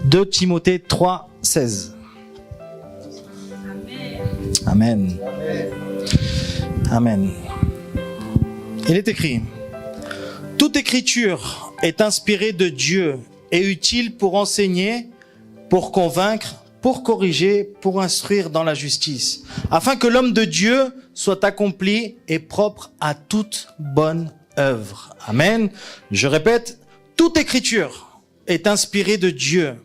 2 Timothée 3, 16. Amen. Amen. Il est écrit: toute écriture est inspirée de Dieu et utile pour enseigner, pour convaincre, pour corriger, pour instruire dans la justice, afin que l'homme de Dieu soit accompli et propre à toute bonne œuvre. Amen. Je répète, toute écriture est inspirée de Dieu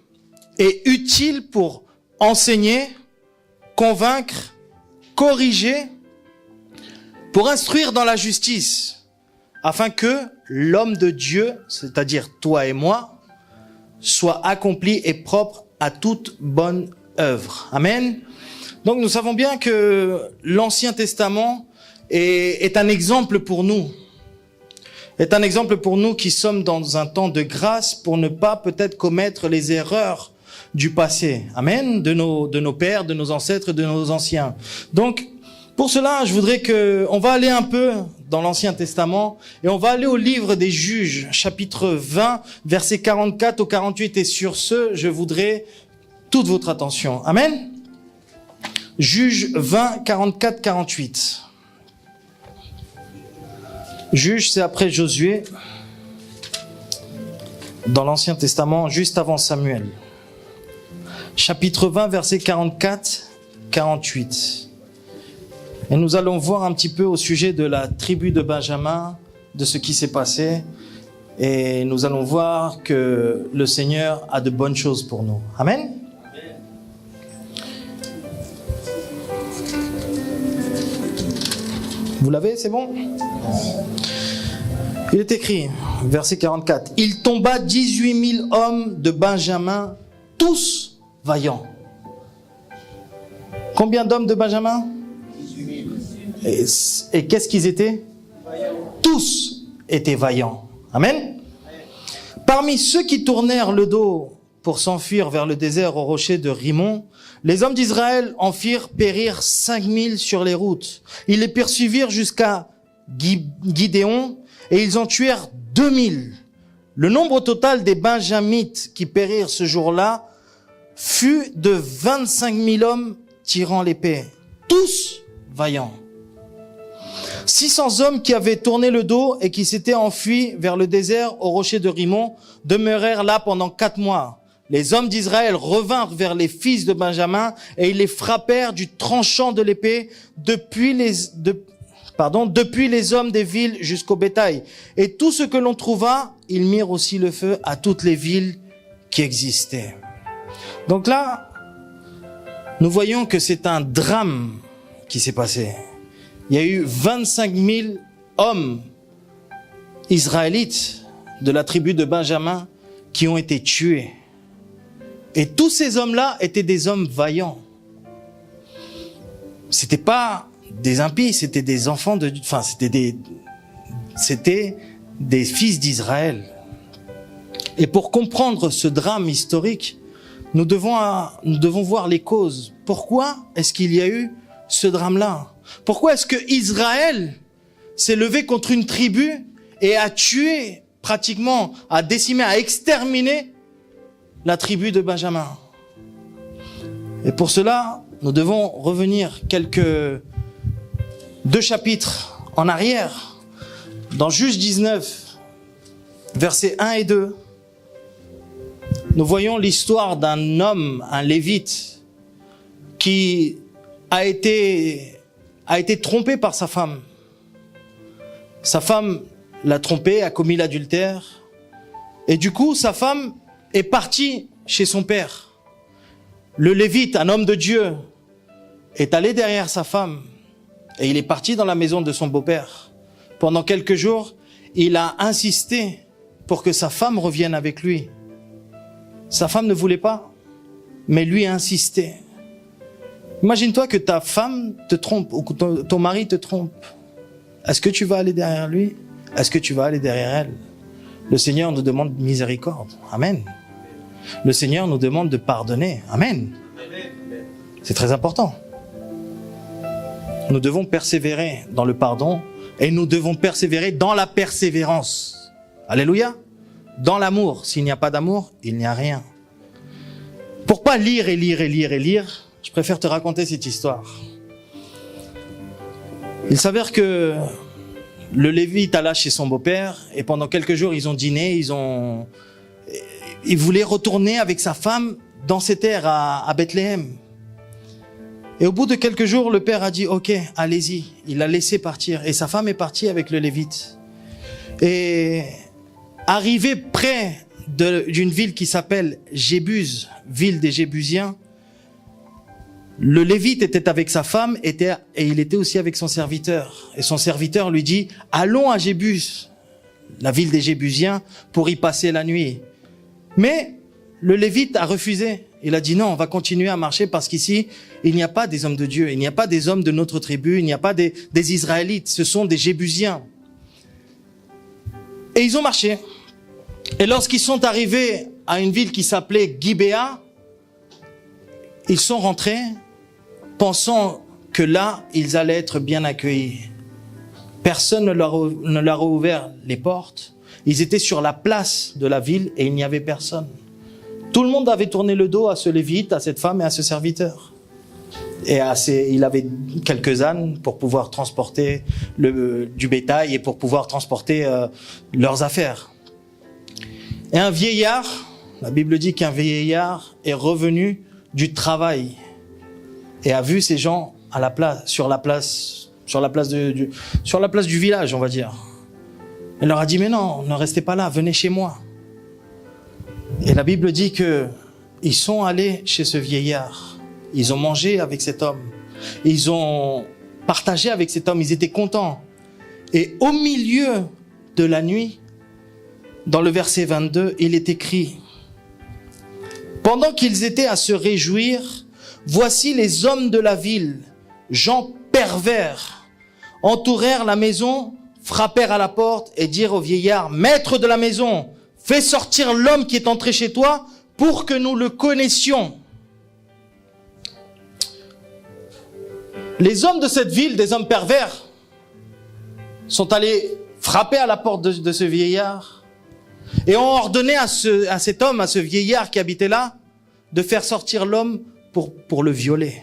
et utile pour enseigner, convaincre, corriger, pour instruire dans la justice, afin que l'homme de Dieu, c'est-à-dire toi et moi, soit accompli et propre à toute bonne œuvre. Amen. Donc nous savons bien que l'Ancien Testament est un exemple pour nous. Est un exemple pour nous qui sommes dans un temps de grâce pour ne pas peut-être commettre les erreurs du passé. Amen. De nos pères, de nos ancêtres, de nos anciens. Donc, pour cela, je voudrais on va aller un peu dans l'Ancien Testament et on va aller au livre des Juges, chapitre 20, versets 44 au 48. Et sur ce, je voudrais toute votre attention. Amen. Juges 20, 44, 48. Juges, c'est après Josué, dans l'Ancien Testament, juste avant Samuel. Chapitre 20, versets 44, 48. Et nous allons voir un petit peu au sujet de la tribu de Benjamin, de ce qui s'est passé. Et nous allons voir que le Seigneur a de bonnes choses pour nous. Amen. Vous l'avez, c'est bon? Il est écrit, verset 44. Il tomba 18 000 hommes de Benjamin, tous vaillants. Combien d'hommes de Benjamin? 18 000. Et qu'est-ce qu'ils étaient? Vaillants. Tous étaient vaillants. Amen. Parmi ceux qui tournèrent le dos pour s'enfuir vers le désert au rocher de Rimon, les hommes d'Israël en firent périr 5 000 sur les routes. Ils les poursuivirent jusqu'à Gidéon et ils en tuèrent 2 000. Le nombre total des Benjamites qui périrent ce jour-là fut de 25 000 hommes tirant l'épée, tous vaillants. 600 hommes qui avaient tourné le dos et qui s'étaient enfuis vers le désert au rocher de Rimon demeurèrent là pendant 4 mois. Les hommes d'Israël revinrent vers les fils de Benjamin et ils les frappèrent du tranchant de l'épée depuis les hommes des villes jusqu'au bétail. Et tout ce que l'on trouva, ils mirent aussi le feu à toutes les villes qui existaient. Donc là, nous voyons que c'est un drame qui s'est passé. Il y a eu 25 000 hommes israélites de la tribu de Benjamin qui ont été tués. Et tous ces hommes-là étaient des hommes vaillants. C'était pas des impies, c'était des enfants c'était des fils d'Israël. Et pour comprendre ce drame historique, nous devons voir les causes. Pourquoi est-ce qu'il y a eu ce drame-là? Pourquoi est-ce que Israël s'est levé contre une tribu et a tué pratiquement, a décimé, a exterminé la tribu de Benjamin? Et pour cela, nous devons revenir 2 chapitres en arrière, dans Juges 19, versets 1 et 2. Nous voyons l'histoire d'un homme, un lévite, qui a été trompé par sa femme. Sa femme l'a trompé, a commis l'adultère. Et du coup, sa femme est partie chez son père. Le lévite, un homme de Dieu, est allé derrière sa femme et il est parti dans la maison de son beau-père. Pendant quelques jours, il a insisté pour que sa femme revienne avec lui. Sa femme ne voulait pas, mais lui a insisté. Imagine-toi que ta femme te trompe ou que ton mari te trompe. Est-ce que tu vas aller derrière lui? Est-ce que tu vas aller derrière elle? Le Seigneur nous demande miséricorde. Amen. Le Seigneur nous demande de pardonner. Amen. C'est très important. Nous devons persévérer dans le pardon et nous devons persévérer dans la persévérance. Alléluia. Dans l'amour. S'il n'y a pas d'amour, il n'y a rien. Pour pas lire et lire et lire et lire, je préfère te raconter cette histoire. Il s'avère que le Lévite alla chez son beau-père et pendant quelques jours, ils ont dîné, il voulait retourner avec sa femme dans ses terres à Bethléem. Et au bout de quelques jours, le père a dit « Ok, allez-y ». Il l'a laissé partir et sa femme est partie avec le Lévite. Et arrivé près d'une ville qui s'appelle Jébuse, ville des Jébusiens, le Lévite était avec sa femme et il était aussi avec son serviteur. Et son serviteur lui dit « Allons à Jébuse, la ville des Jébusiens, pour y passer la nuit ». Mais le Lévite a refusé. Il a dit non, on va continuer à marcher parce qu'ici, il n'y a pas des hommes de Dieu, il n'y a pas des hommes de notre tribu, il n'y a pas des Israélites, ce sont des Jébusiens. Et ils ont marché. Et lorsqu'ils sont arrivés à une ville qui s'appelait Gibéa, ils sont rentrés pensant que là, ils allaient être bien accueillis. Personne ne leur a ouvert les portes. Ils étaient sur la place de la ville et il n'y avait personne. Tout le monde avait tourné le dos à ce Lévite, à cette femme et à ce serviteur. Et il avait quelques ânes pour pouvoir transporter du bétail et pour pouvoir transporter leurs affaires. Et un vieillard, la Bible dit qu'un vieillard est revenu du travail et a vu ces gens sur la place du village, on va dire. Il leur a dit, mais non, ne restez pas là, venez chez moi. Et la Bible dit que ils sont allés chez ce vieillard. Ils ont mangé avec cet homme. Ils ont partagé avec cet homme. Ils étaient contents. Et au milieu de la nuit, dans le verset 22, il est écrit, pendant qu'ils étaient à se réjouir, voici les hommes de la ville, gens pervers, entourèrent la maison, frappèrent à la porte et dirent au vieillard, maître de la maison, fais sortir l'homme qui est entré chez toi pour que nous le connaissions. Les hommes de cette ville, des hommes pervers, sont allés frapper à la porte de ce vieillard et ont ordonné à cet homme, à ce vieillard qui habitait là, de faire sortir l'homme pour le violer,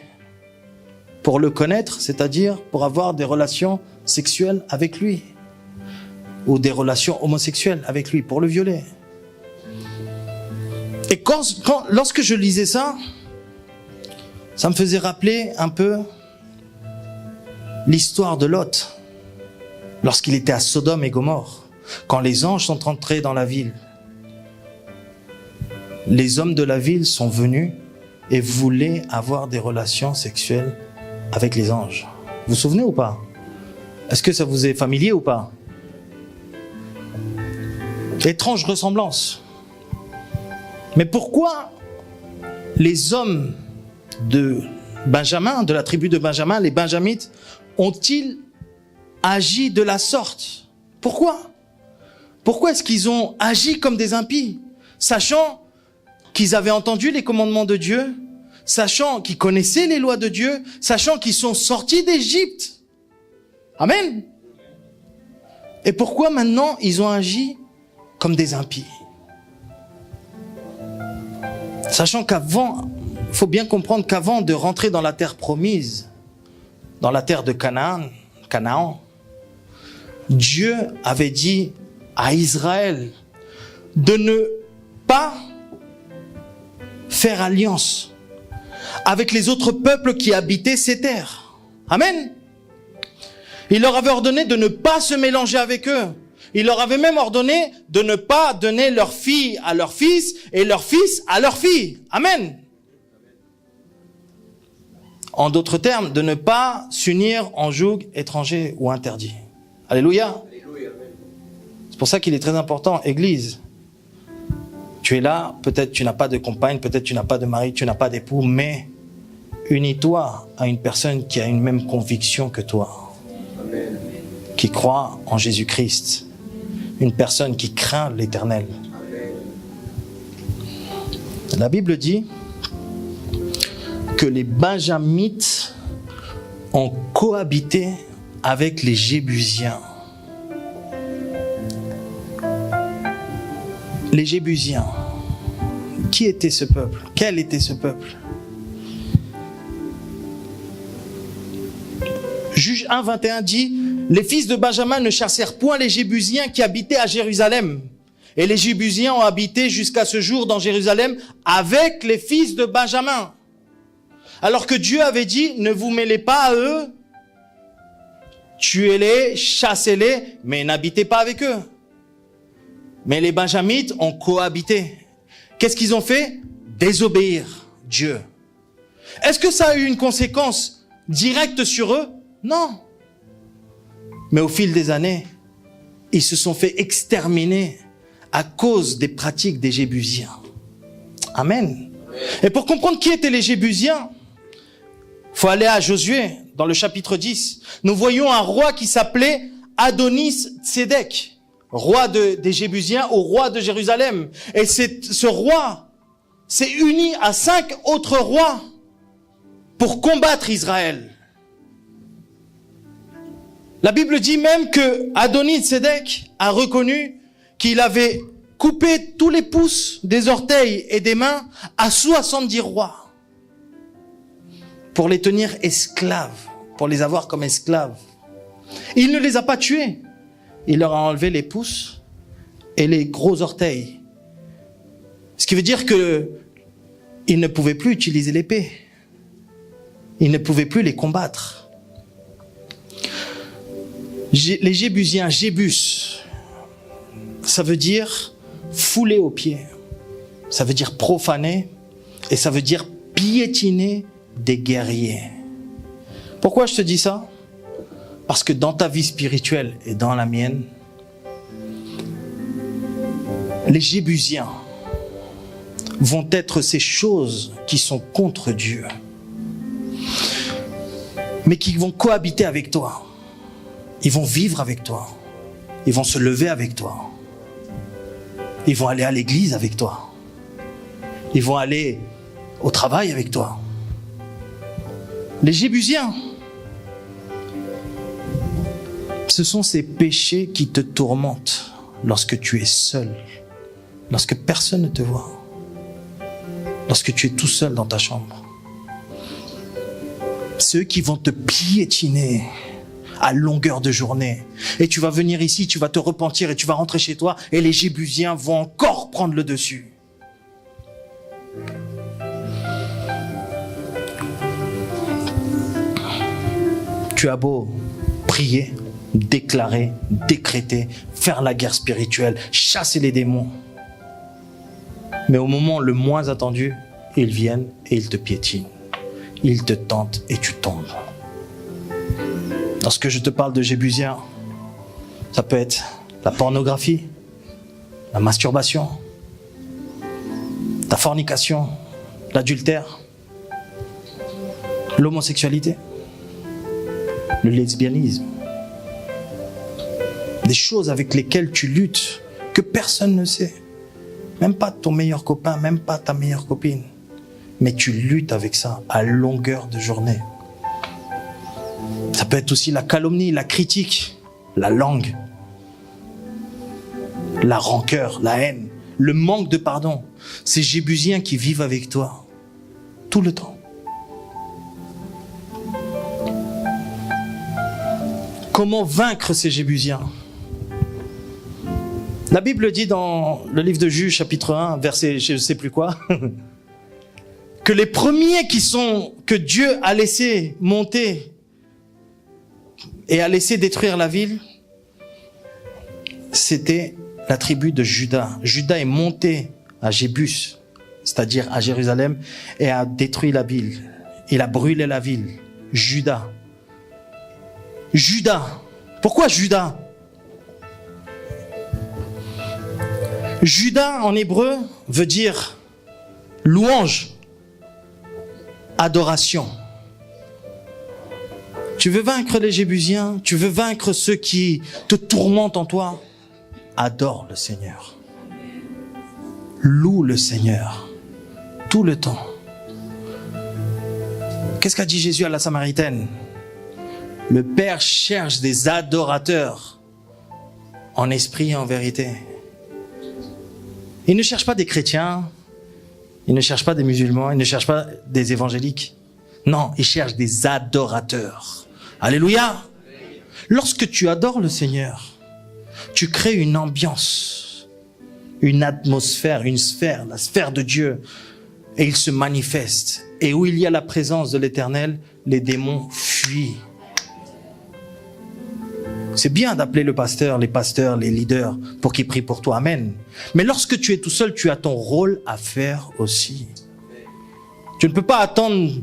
pour le connaître, c'est-à-dire pour avoir des relations sexuelles avec lui, ou des relations homosexuelles avec lui, pour le violer. Et lorsque je lisais ça, ça me faisait rappeler un peu l'histoire de Lot, lorsqu'il était à Sodome et Gomorrhe, quand les anges sont entrés dans la ville. Les hommes de la ville sont venus et voulaient avoir des relations sexuelles avec les anges. Vous vous souvenez ou pas? Est-ce que ça vous est familier ou pas? Étrange ressemblance. Mais pourquoi les hommes de Benjamin, de la tribu de Benjamin, les Benjamites, ont-ils agi de la sorte? Pourquoi? Pourquoi est-ce qu'ils ont agi comme des impies, sachant qu'ils avaient entendu les commandements de Dieu, sachant qu'ils connaissaient les lois de Dieu, sachant qu'ils sont sortis d'Égypte? Amen. Et pourquoi maintenant ils ont agi comme des impies? Sachant qu'avant, il faut bien comprendre qu'avant de rentrer dans la terre promise, dans la terre de Canaan, Dieu avait dit à Israël de ne pas faire alliance avec les autres peuples qui habitaient ces terres. Amen. Il leur avait ordonné de ne pas se mélanger avec eux. Il leur avait même ordonné de ne pas donner leur fille à leur fils et leur fils à leur fille. Amen. En d'autres termes, de ne pas s'unir en joug étranger ou interdit. Alléluia. C'est pour ça qu'il est très important, Église. Tu es là, peut-être tu n'as pas de compagne, peut-être tu n'as pas de mari, tu n'as pas d'époux, mais unis-toi à une personne qui a une même conviction que toi. Amen. Qui croit en Jésus-Christ. Une personne qui craint l'Éternel. La Bible dit que les Benjamites ont cohabité avec les Jébusiens. Les Jébusiens. Qui était ce peuple? Quel était ce peuple? Juge 1, 21 dit, les fils de Benjamin ne chassèrent point les Jébusiens qui habitaient à Jérusalem. Et les Jébusiens ont habité jusqu'à ce jour dans Jérusalem avec les fils de Benjamin. Alors que Dieu avait dit, ne vous mêlez pas à eux, tuez-les, chassez-les, mais n'habitez pas avec eux. Mais les Benjamites ont cohabité. Qu'est-ce qu'ils ont fait? Désobéir Dieu. Est-ce que ça a eu une conséquence directe sur eux? Non. Mais au fil des années, ils se sont fait exterminer à cause des pratiques des Jébusiens. Amen. Et pour comprendre qui étaient les Jébusiens, il faut aller à Josué, dans le chapitre 10. Nous voyons un roi qui s'appelait Adoni-Tsédek, roi des Jébusiens au roi de Jérusalem. Et ce roi s'est uni à 5 autres rois pour combattre Israël. La Bible dit même que Adoni-Tsédek a reconnu qu'il avait coupé tous les pouces des orteils et des mains à 70 rois pour les tenir esclaves, pour les avoir comme esclaves. Il ne les a pas tués. Il leur a enlevé les pouces et les gros orteils. Ce qui veut dire que il ne pouvait plus utiliser l'épée. Il ne pouvait plus les combattre. Les Jébusiens, Jébus, ça veut dire fouler aux pieds. Ça veut dire profaner et ça veut dire piétiner des guerriers. Pourquoi je te dis ça? Parce que dans ta vie spirituelle et dans la mienne, les Jébusiens vont être ces choses qui sont contre Dieu, mais qui vont cohabiter avec toi. Ils vont vivre avec toi. Ils vont se lever avec toi. Ils vont aller à l'église avec toi. Ils vont aller au travail avec toi. Les Jébusiens, ce sont ces péchés qui te tourmentent lorsque tu es seul, lorsque personne ne te voit, lorsque tu es tout seul dans ta chambre. Ceux qui vont te piétiner à longueur de journée. Et tu vas venir ici, tu vas te repentir et tu vas rentrer chez toi et les Jébusiens vont encore prendre le dessus. Tu as beau prier, déclarer, décréter, faire la guerre spirituelle, chasser les démons. Mais au moment le moins attendu, ils viennent et ils te piétinent. Ils te tentent et tu tombes. Lorsque je te parle de Jébusiens, ça peut être la pornographie, la masturbation, la fornication, l'adultère, l'homosexualité, le lesbianisme. Des choses avec lesquelles tu luttes, que personne ne sait. Même pas ton meilleur copain, même pas ta meilleure copine. Mais tu luttes avec ça à longueur de journée. Ça peut être aussi la calomnie, la critique, la langue, la rancœur, la haine, le manque de pardon. Ces Jébusiens qui vivent avec toi tout le temps. Comment vaincre ces Jébusiens? La Bible dit dans le livre de Juge, chapitre 1, verset je ne sais plus quoi, que les premiers que Dieu a laissé monter et a laissé détruire la ville, c'était la tribu de Juda. Juda est monté à Jébus, c'est-à-dire à Jérusalem, et a détruit la ville. Il a brûlé la ville. Juda. Juda. Pourquoi Juda? Juda en hébreu veut dire louange, adoration. Tu veux vaincre les Jébusiens, tu veux vaincre ceux qui te tourmentent en toi, adore le Seigneur. Loue le Seigneur tout le temps. Qu'est-ce qu'a dit Jésus à la Samaritaine? Le Père cherche des adorateurs en esprit et en vérité. Il ne cherche pas des chrétiens, Il ne cherche pas des musulmans, il ne cherche pas des évangéliques. Non, il cherche des adorateurs. Alléluia. Lorsque tu adores le Seigneur, tu crées une ambiance, une atmosphère, une sphère, la sphère de Dieu. Et il se manifeste. Et où il y a la présence de l'Éternel, les démons fuient. C'est bien d'appeler le pasteur, les leaders, pour qu'ils prient pour toi. Amen. Mais lorsque tu es tout seul, tu as ton rôle à faire aussi. Tu ne peux pas attendre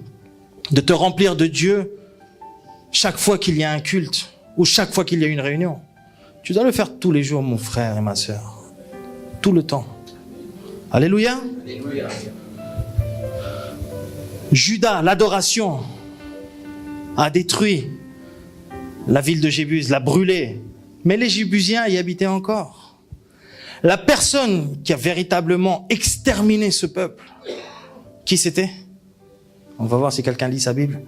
de te remplir de Dieu chaque fois qu'il y a un culte ou chaque fois qu'il y a une réunion. Tu dois le faire tous les jours, mon frère et ma sœur. Tout le temps. Alléluia. Alléluia. Judas, l'adoration, a détruit la ville de Jébus, l'a brûlée. Mais les Jébusiens y habitaient encore. La personne qui a véritablement exterminé ce peuple, qui c'était? On va voir si quelqu'un lit sa Bible.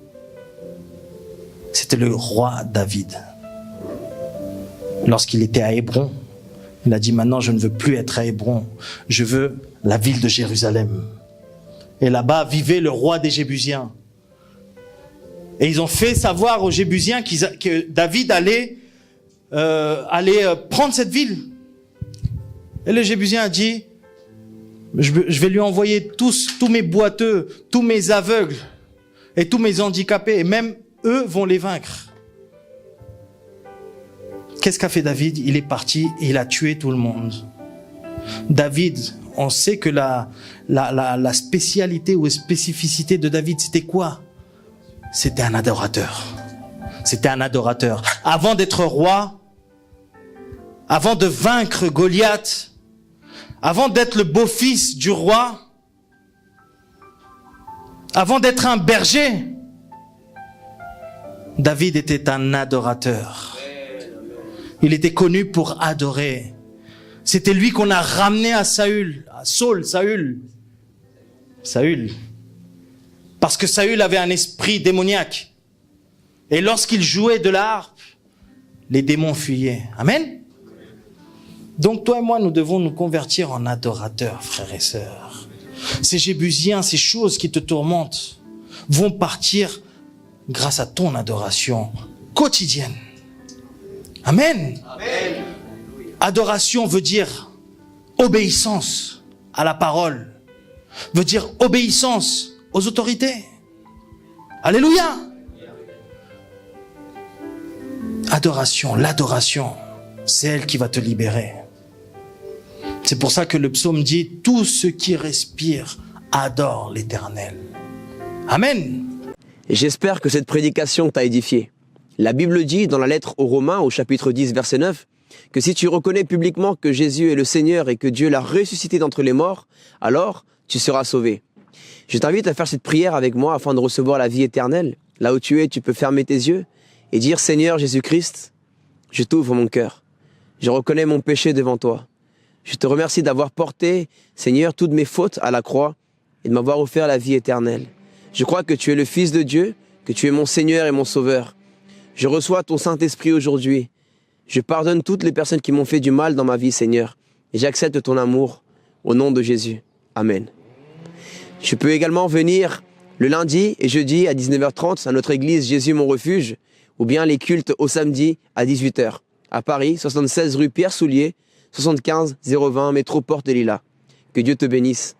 C'était le roi David. Lorsqu'il était à Hébron, il a dit, maintenant je ne veux plus être à Hébron, je veux la ville de Jérusalem. Et là-bas vivait le roi des Jébusiens. Et ils ont fait savoir aux Jébusiens que David allait prendre cette ville. Et le Jébusien a dit, je vais lui envoyer tous mes boiteux, tous mes aveugles et tous mes handicapés. Et même eux vont les vaincre. Qu'est-ce qu'a fait David? Il est parti et il a tué tout le monde. David, on sait que la spécialité ou spécificité de David, c'était quoi? C'était un adorateur. C'était un adorateur. Avant d'être roi, avant de vaincre Goliath, avant d'être le beau-fils du roi, avant d'être un berger, David était un adorateur. Il était connu pour adorer. C'était lui qu'on a ramené à Saül. Parce que Saül avait un esprit démoniaque. Et lorsqu'il jouait de la harpe, les démons fuyaient. Amen. Donc toi et moi, nous devons nous convertir en adorateurs, frères et sœurs. Ces Jébusiens, ces choses qui te tourmentent, vont partir grâce à ton adoration quotidienne. Amen. Amen. Adoration veut dire obéissance à la parole, veut dire obéissance aux autorités. Alléluia. Adoration, l'adoration, c'est elle qui va te libérer. C'est pour ça que le psaume dit, tout ce qui respire adore l'Éternel. Amen. J'espère que cette prédication t'a édifié. La Bible dit dans la lettre aux Romains, au chapitre 10, verset 9, que si tu reconnais publiquement que Jésus est le Seigneur et que Dieu l'a ressuscité d'entre les morts, alors tu seras sauvé. Je t'invite à faire cette prière avec moi afin de recevoir la vie éternelle. Là où tu es, tu peux fermer tes yeux et dire, Seigneur Jésus-Christ, je t'ouvre mon cœur. Je reconnais mon péché devant toi. Je te remercie d'avoir porté, Seigneur, toutes mes fautes à la croix et de m'avoir offert la vie éternelle. Je crois que tu es le Fils de Dieu, que tu es mon Seigneur et mon Sauveur. Je reçois ton Saint-Esprit aujourd'hui. Je pardonne toutes les personnes qui m'ont fait du mal dans ma vie, Seigneur. Et j'accepte ton amour au nom de Jésus. Amen. Je peux également venir le lundi et jeudi à 19h30 à notre église Jésus mon refuge, ou bien les cultes au samedi à 18h. À Paris, 76 rue Pierre Soulier, 75 020 métro Porte des Lilas. Que Dieu te bénisse.